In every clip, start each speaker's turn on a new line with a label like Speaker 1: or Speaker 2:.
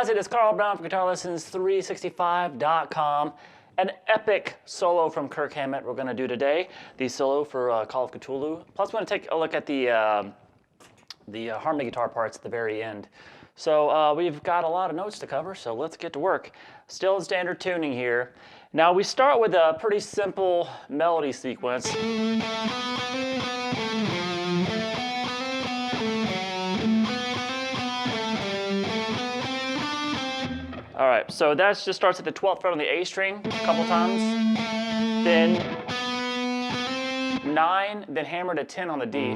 Speaker 1: guys, it is Carl Brown from GuitarLessons365.com. An epic solo from Kirk Hammett we're going to do today. The solo for Call of Ktulu. Plus, we're going to take a look at the harmony guitar parts at the very end. So we've got a lot of notes to cover, so let's get to work. Still in standard tuning here. Now we start with a pretty simple melody sequence. All right, so that just starts at the 12th fret on the A string a couple times, then 9, then hammer to 10 on the D,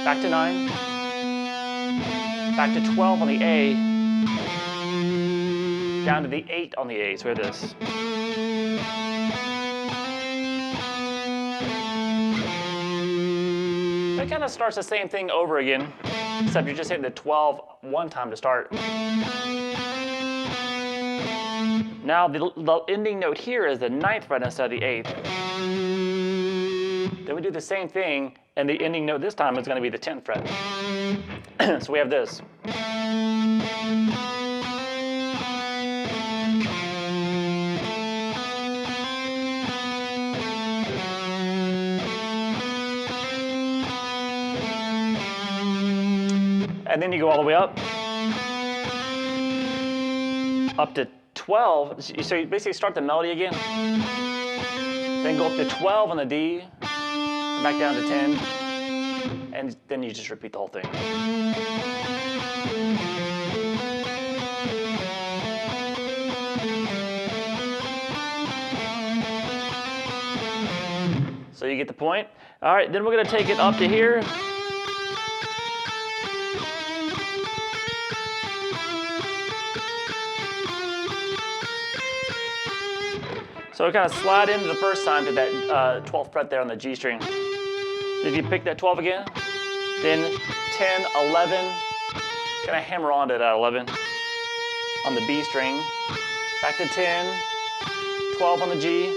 Speaker 1: back to 9, back to 12 on the A, down to the 8 on the A, so here it is. That kind of starts the same thing over again, except you're just hitting the 12 one time to start. Now the ending note here is the 9th fret instead of the 8th. Then we do the same thing, and the ending note this time is going to be the 10th fret. So we have this. And then you go all the way up to 12, so you basically start the melody again, then go up to 12 on the D, and back down to 10, and then you just repeat the whole thing. So you get the point. All right, then we're going to take it up to here. So kind of slide into the first time to that 12th fret there on the G string. If you pick that 12 again, then 10, 11, kind of hammer onto that 11 on the B string, back to 10, 12 on the G,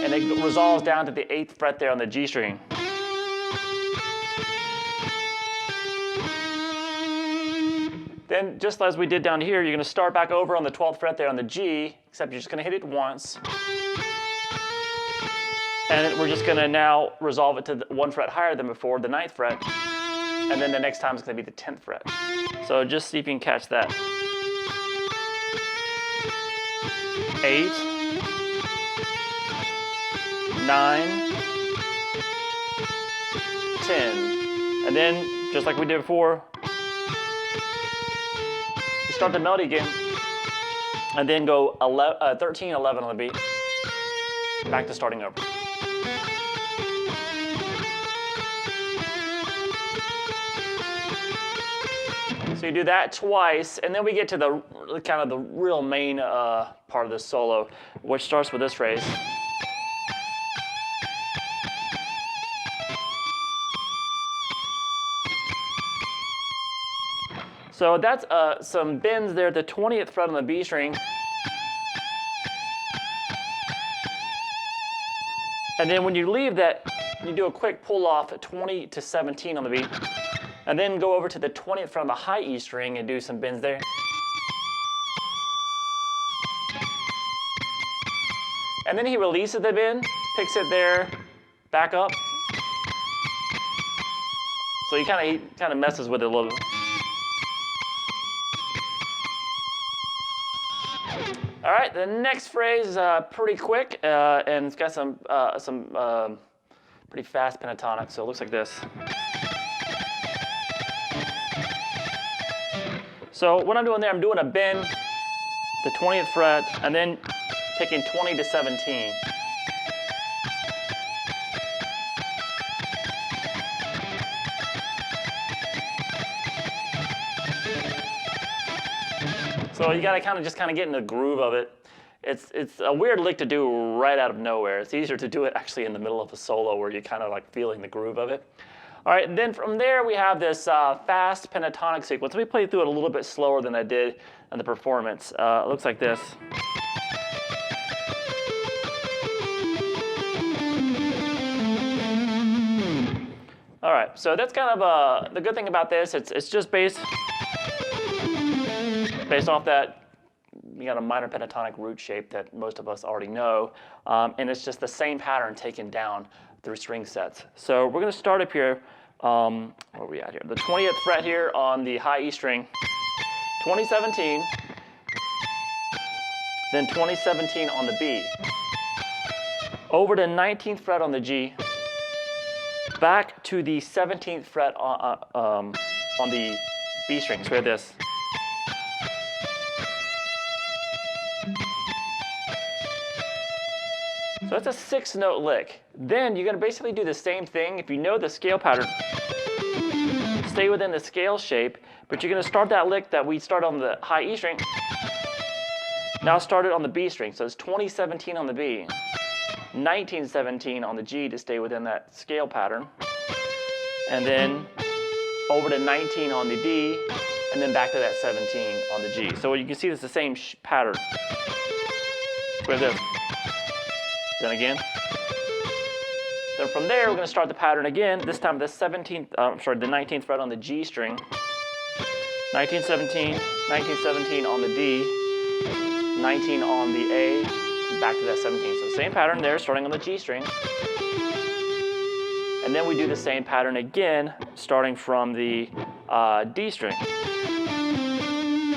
Speaker 1: and it resolves down to the 8th fret there on the G string. Then, just as we did down here, you're going to start back over on the 12th fret there on the G, except you're just going to hit it once. And we're just going to now resolve it to the 1 fret higher than before, the 9th fret. And then the next time is going to be the 10th fret. So just see if you can catch that. 8, 9, 10. And then, just like we did before, start the melody again, and then go 13, 11 on the beat, back to starting over. So you do that twice, and then we get to the kind of the real main part of the solo, which starts with this phrase. So that's some bends there at the 20th fret on the B string. And then when you leave that, you do a quick pull off at 20 to 17 on the beat. And then go over to the 20th fret on the high E string and do some bends there. And then he releases the bend, picks it there, back up. So he kind of messes with it a little bit. All right, the next phrase is pretty quick, and it's got some pretty fast pentatonic, so it looks like this. So what I'm doing there, I'm doing a bend, the 20th fret, and then picking 20 to 17. So you gotta just kind of get in the groove of it. It's a weird lick to do right out of nowhere. It's easier to do it actually in the middle of a solo where you're kind of like feeling the groove of it. All right, and then from there we have this fast pentatonic sequence. Let me play through it a little bit slower than I did in the performance. It looks like this. All right, so that's kind of the good thing about this. It's just bass. Based off that, you got a minor pentatonic root shape that most of us already know, and it's just the same pattern taken down through string sets. So we're going to start up here, where are we at here? The 20th fret here on the high E string, 2017, then 2017 on the B, over to 19th fret on the G, back to the 17th fret on the B string. So we have this. So that's a 6-note lick. Then you're going to basically do the same thing. If you know the scale pattern, stay within the scale shape, but you're going to start that lick that we started on the high E string. Now start it on the B string. So it's 2017 on the B, 1917 on the G to stay within that scale pattern, and then over to 19 on the D, and then back to that 17 on the G. So you can see it's the same pattern. With this. Then again. Then from there, we're going to start the pattern again. This time the 19th fret on the G string. 1917, 1917 on the D, 19 on the A, back to that 17. So same pattern there, starting on the G string. And then we do the same pattern again, starting from the D string,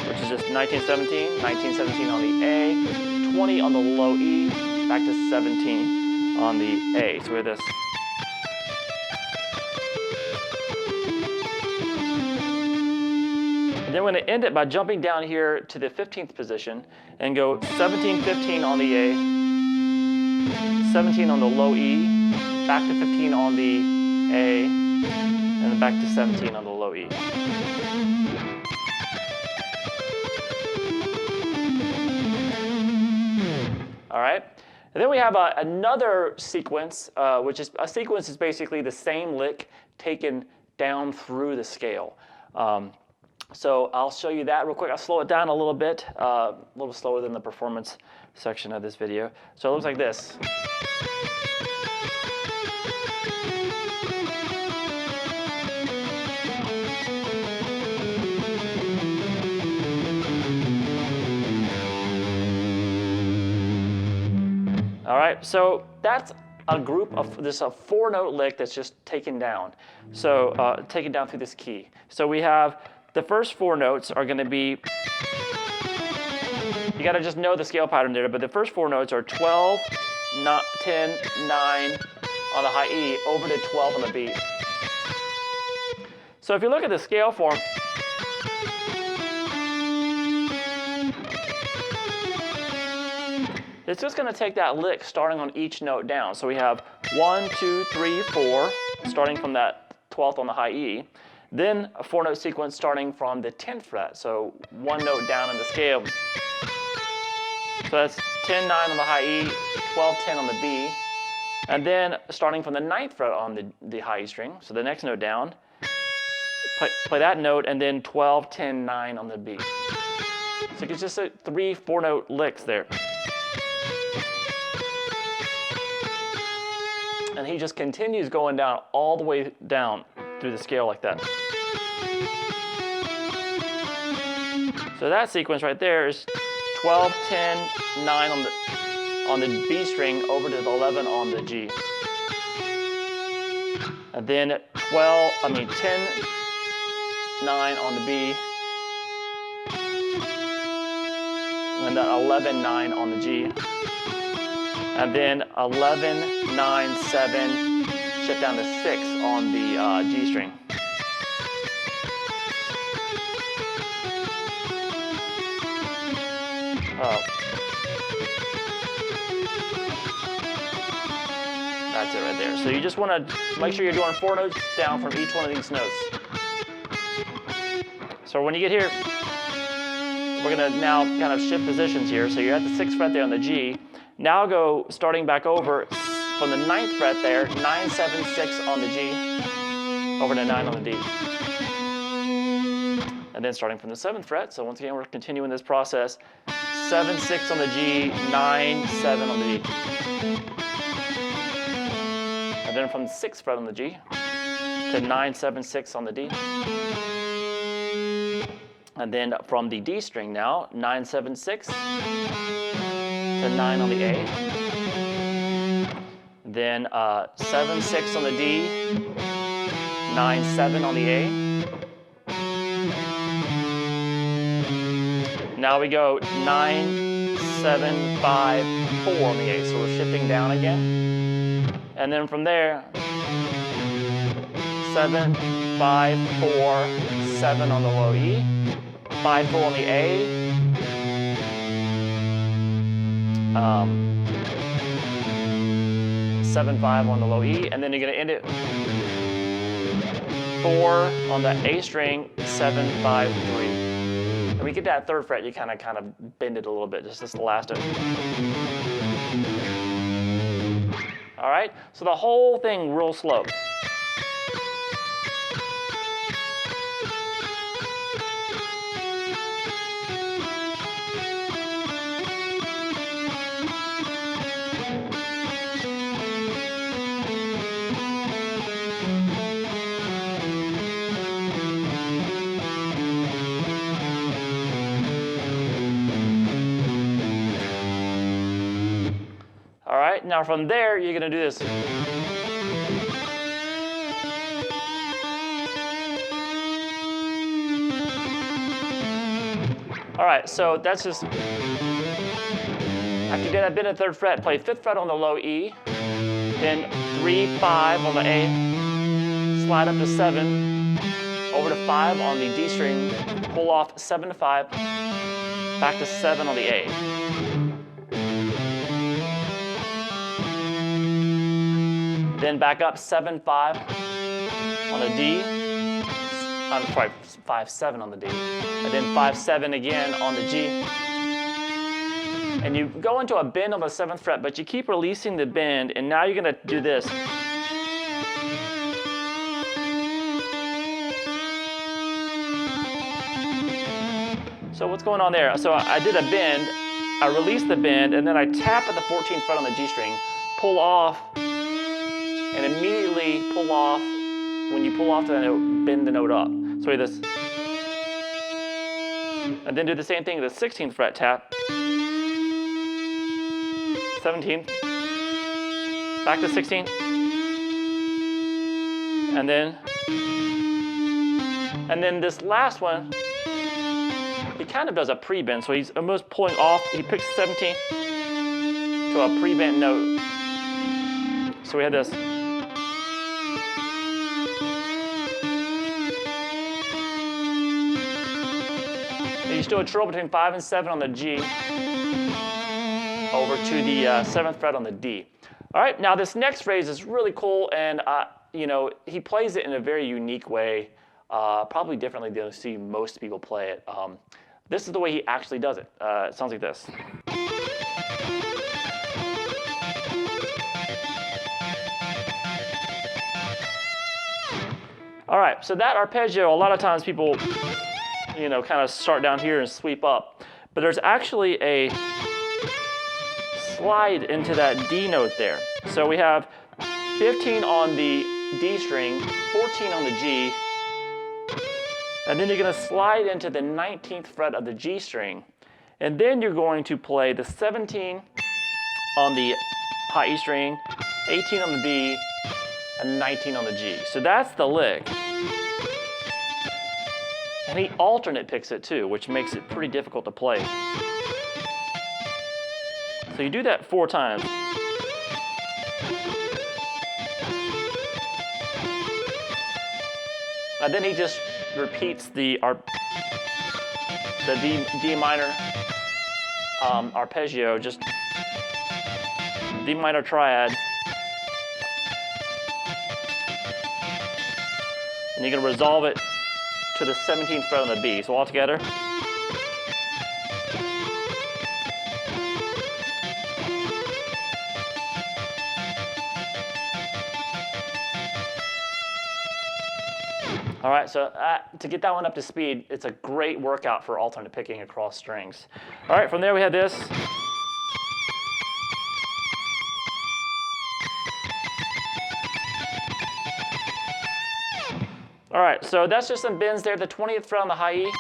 Speaker 1: which is just 1917, 1917 on the A, 20 on the low E, back to 17 on the A. So we have this. And then we're going to end it by jumping down here to the 15th position and go 17, 15 on the A, 17 on the low E, back to 15 on the A, and then back to 17 on the low E. All right. And then we have another sequence, which is a sequence is basically the same lick taken down through the scale. So I'll show you that real quick. I'll slow it down a little bit, a little slower than the performance section of this video. So it looks like this. All right, so that's a group of this a 4-note lick that's just taken down. So taken down through this key. So we have the first 4 notes are going to be, you got to just know the scale pattern there, but the first 4 notes are 12, 10, 9 on the high E, over to 12 on the B. So if you look at the scale form, it's just going to take that lick starting on each note down. So we have 1, 2, 3, 4, starting from that 12th on the high E. Then a 4-note sequence starting from the 10th fret, so 1 note down in the scale. So that's 10, 9 on the high E, 12, 10 on the B. And then starting from the 9th fret on the high E string, so the next note down, play that note, and then 12, 10, 9 on the B. So it's just 3 4-note licks there. And he just continues going down all the way down through the scale like that. So that sequence right there is 12, 10, 9 on the B string over to the 11 on the G. And then 10, 9 on the B. And then 11, 9 on the G. And then 11, 9, 7, shift down to 6 on the G string. That's it right there. So you just want to make sure you're doing 4 notes down from each one of these notes. So when you get here, we're going to now kind of shift positions here. So you're at the 6th fret there on the G. Now go starting back over from the 9th fret there, 9, 7, 6 on the G, over to 9 on the D. And then starting from the 7th fret, so once again we're continuing this process, 7, 6 on the G, 9, 7 on the D. And then from the 6th fret on the G to 9, 7, 6 on the D. And then from the D string now, 9, 7, 6 to 9 on the A. Then 7, 6 on the D, 9, 7 on the A. Now we go 9, 7, 5, 4 on the A. So we're shifting down again. And then from there, 7, 5, 4, 7 on the low E, 5, 4 on the A, 7, 5 on the low E, and then you're going to end it 4 on the A string, 7, 5, 3. And when you get to that 3rd fret, you kind of bend it a little bit, just the last of it. All right, so the whole thing real slow. All right, now from there, you're gonna do this. All right, so that's just, after you get that bend at 3rd fret, play 5th fret on the low E, then 3, 5 on the A, slide up to 7, over to 5 on the D string, pull off 7 to 5, back to 7 on the A. Then back up 7, 5 on the D. I'm sorry, 5, 7 on the D. And then 5, 7 again on the G. And you go into a bend on the 7th fret, but you keep releasing the bend, and now you're gonna do this. So what's going on there? So I did a bend, I released the bend, and then I tap at the 14th fret on the G string, pull off, and immediately pull off. When you pull off the note, bend the note up. So we do this. And then do the same thing, the 16th fret tap. 17th. Back to 16th. And then this last one, he kind of does a pre-bend. So he's almost pulling off. He picks 17th to a pre-bent note. So we had this. You still a trill between 5 and 7 on the G, over to the 7th fret on the D. All right, now this next phrase is really cool, and you know, he plays it in a very unique way, probably differently than you see most people play it. This is the way he actually does it. It sounds like this. All right, so that arpeggio, a lot of times people, you know, kind of start down here and sweep up. But there's actually a slide into that D note there. So we have 15 on the D string, 14 on the G, and then you're going to slide into the 19th fret of the G string. And then you're going to play the 17 on the high E string, 18 on the B, and 19 on the G. So that's the lick. And he alternate picks it too, which makes it pretty difficult to play. So you do that 4 times. And then he just repeats the D minor arpeggio, just D minor triad. And you're going to resolve it to the 17th fret on the B. So all together. All right, so to get that one up to speed, it's a great workout for alternate picking across strings. All right, from there we have this. All right, so that's just some bends there. The 20th fret on the high E,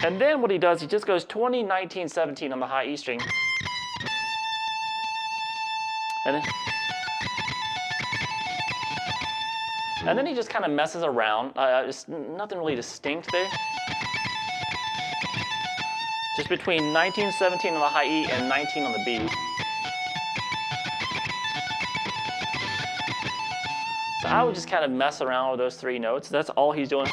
Speaker 1: And then what he does, he just goes 20, 19, 17 on the high E string. And then he just kind of messes around. It's nothing really distinct there. Just between 19, 17 on the high E and 19 on the B. So I would just kind of mess around with those 3 notes. That's all he's doing.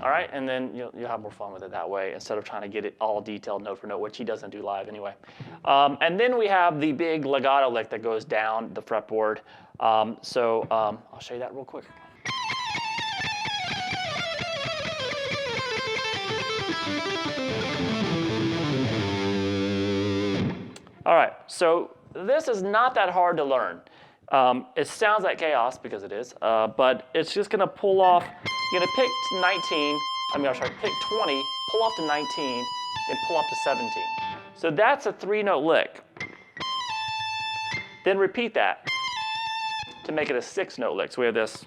Speaker 1: All right, and then you'll have more fun with it that way instead of trying to get it all detailed note for note, which he doesn't do live anyway. And then we have the big legato lick that goes down the fretboard. I'll show you that real quick. All right, so this is not that hard to learn. It sounds like chaos because it is, but it's just gonna pull off. You're gonna pick 20, pull off to 19, then pull off to 17. So that's a 3-note lick. Then repeat that to make it a 6-note lick. So we have this.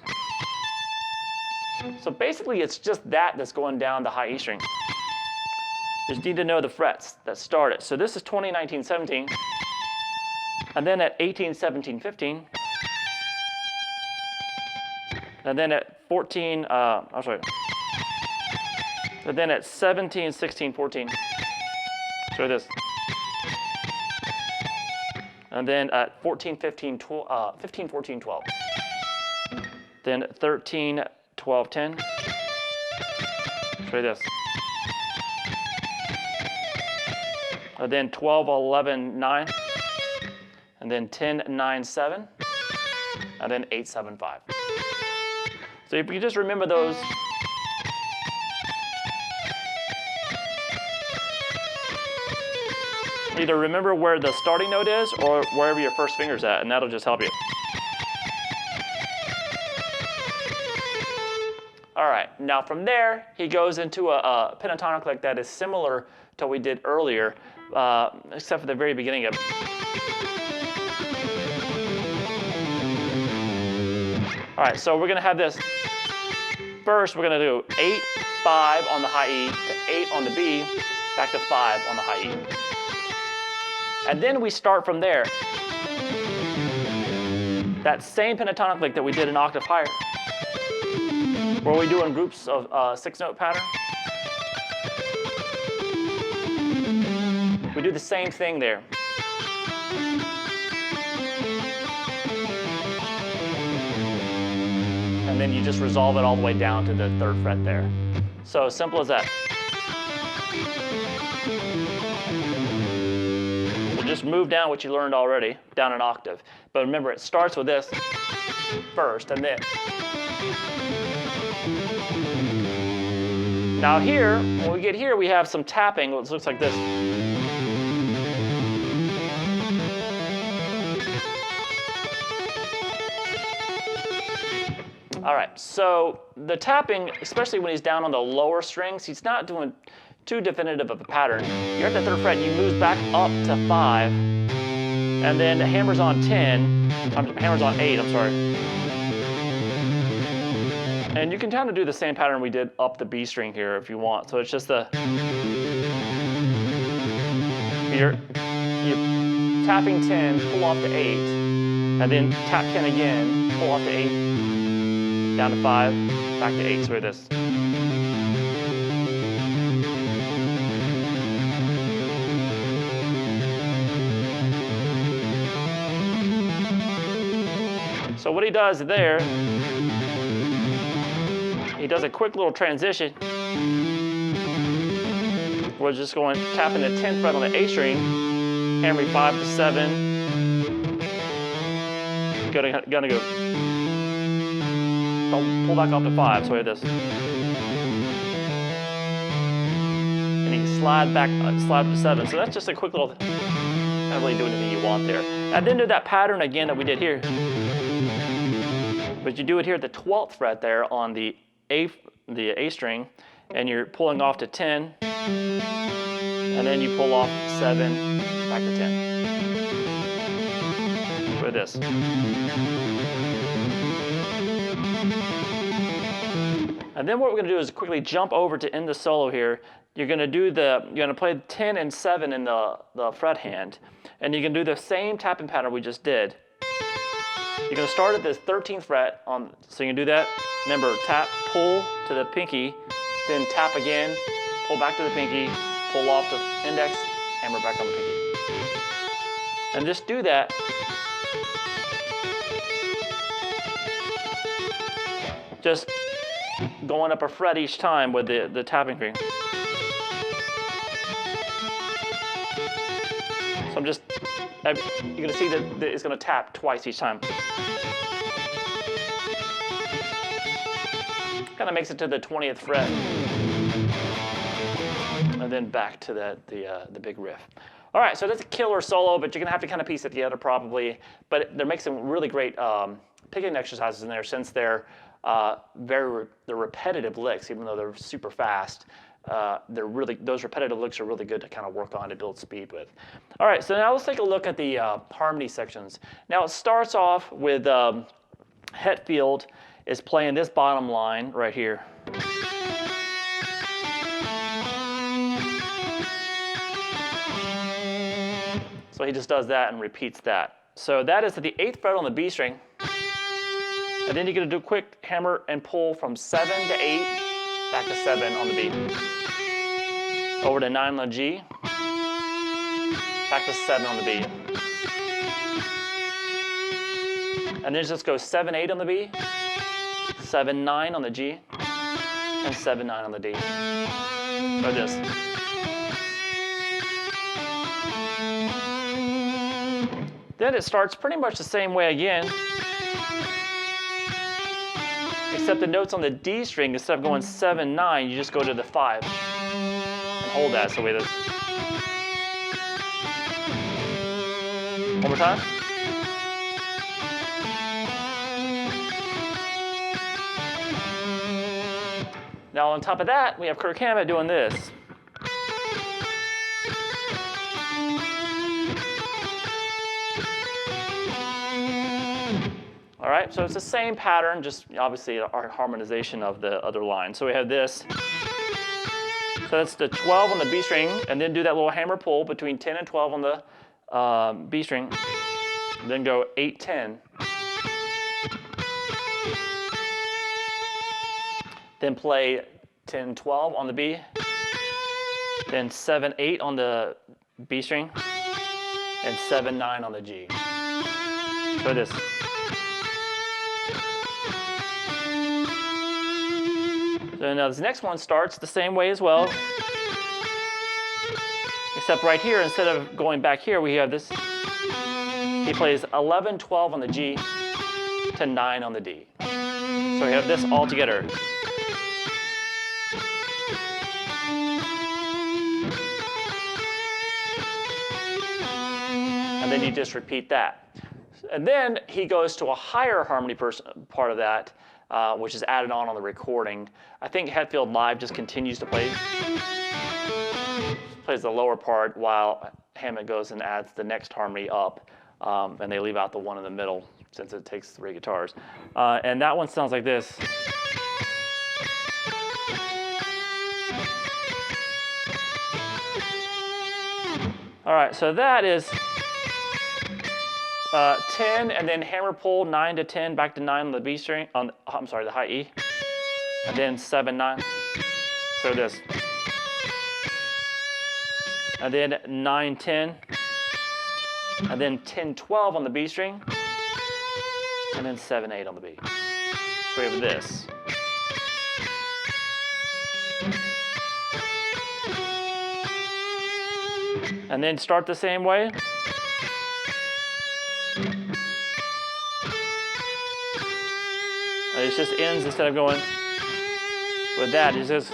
Speaker 1: So basically it's just that's going down the high E string. You just need to know the frets that start it. So this is 20, 19, 17. And then at 18, 17, 15. And then at 14, and then at 17, 16, 14. So this. And then at 14, 15, 15, 14, 12. Then 13, 12, 10. Show this. And then 12, 11, 9. And then 10, 9, 7. And then 8, 7, 5. So if you just remember those. Either remember where the starting note is or wherever your first finger's at, and that'll just help you. All right, now from there, he goes into a pentatonic lick that is similar to what we did earlier, except for the very beginning of it. All right, so we're gonna have this. First, we're gonna do 8, 5 on the high E, to 8 on the B, back to 5 on the high E. And then we start from there. That same pentatonic lick that we did an octave higher, where we do in groups of 6-note pattern. We do the same thing there. And then you just resolve it all the way down to the 3rd fret there. So simple as that. So just move down what you learned already, down an octave. But remember, it starts with this first, and then. Now here, when we get here, we have some tapping, which looks like this. All right, so the tapping, especially when he's down on the lower strings, he's not doing too definitive of a pattern. You're at the 3rd fret, you move back up to 5, and then hammers on 10, hammers on 8, I'm sorry. And you can kind of do the same pattern we did up the B string here if you want. So it's just you're tapping 10, pull off to 8, and then tap 10 again, pull off to 8, down to 5, back to 8, so this. So what he does there, he does a quick little transition. We're just going, tapping the 10th fret on the A string, hammering 5 to 7, gonna go. Pull back up to 5, so we have this. And you can slide back, slide up to 7. So that's just a quick little, not really do anything you want there. And then do that pattern again that we did here. But you do it here at the 12th fret there on the A string, and you're pulling off to 10, and then you pull off 7, back to 10. So this. And then what we're going to do is quickly jump over to end the solo here. You're going to play 10 and 7 in the fret hand, and you can do the same tapping pattern we just did. You're going to start at this 13th fret so you can do that. Remember, tap, pull to the pinky, then tap again, pull back to the pinky, pull off the index, hammer back on the pinky. And just do that. Just going up a fret each time with the tapping string. So you're going to see that it's going to tap twice each time. Kind of makes it to the 20th fret. And then back to the big riff. All right, so that's a killer solo, but you're going to have to kind of piece it together probably. But they're making some really great picking exercises in there since they're repetitive licks, even though they're super fast. Those repetitive licks are really good to kind of work on to build speed with. All right, so now let's take a look at the harmony sections. Now it starts off with Hetfield is playing this bottom line right here. So he just does that and repeats that. So that is at the 8th fret on the B string. And then you're going to do a quick hammer and pull from 7 to 8, back to 7 on the B. Over to 9 on the G, back to 7 on the B. And then just go 7, 8 on the B, 7, 9 on the G, and 7, 9 on the D. Or this. Then it starts pretty much the same way again. Except the notes on the D string, instead of going 7, 9, you just go to the 5 and hold that. So wait, one more time. Now on top of that, we have Kirk Hammett doing this. All right, so it's the same pattern, just obviously our harmonization of the other line. So we have this. So that's the 12 on the B string, and then do that little hammer pull between 10 and 12 on the B string. Then go 8, 10. Then play 10, 12 on the B. Then 7, 8 on the B string. And 7, 9 on the G. So this. So now this next one starts the same way as well. Except right here, instead of going back here, we have this. He plays 11, 12 on the G to 9 on the D. So we have this all together. And then you just repeat that. And then he goes to a higher harmony part of that, which is added on the recording. I think Hetfield live just continues to plays the lower part while Hammett goes and adds the next harmony up, and they leave out the one in the middle since it takes 3 guitars. And that one sounds like this. All right, so that is 10 and then hammer pull 9 to 10 back to 9 on the B string the high E, and then 7, 9. So this, and then 9, 10, and then 10, 12 on the B string, and then 7, 8 on the B. So we have this. And then start the same way. It just ends, instead of going with that, it just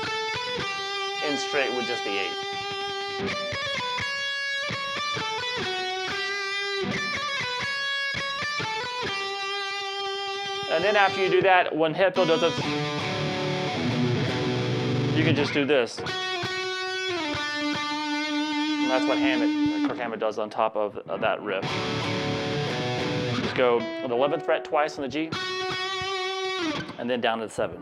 Speaker 1: ends straight with just the 8. And then after you do that, when Hetfield does it, you can just do this. And that's what Kirk Hammett does on top of that riff. Just go on the 11th fret twice on the G, and then down to the 7.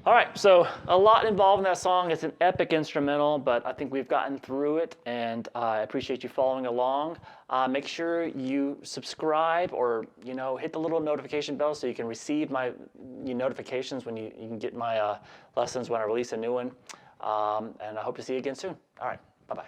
Speaker 1: All right, so a lot involved in that song. It's an epic instrumental, but I think we've gotten through it, and I appreciate you following along. Make sure you subscribe or hit the little notification bell so you can receive my notifications when you can get my lessons when I release a new one. And I hope to see you again soon. All right, bye-bye.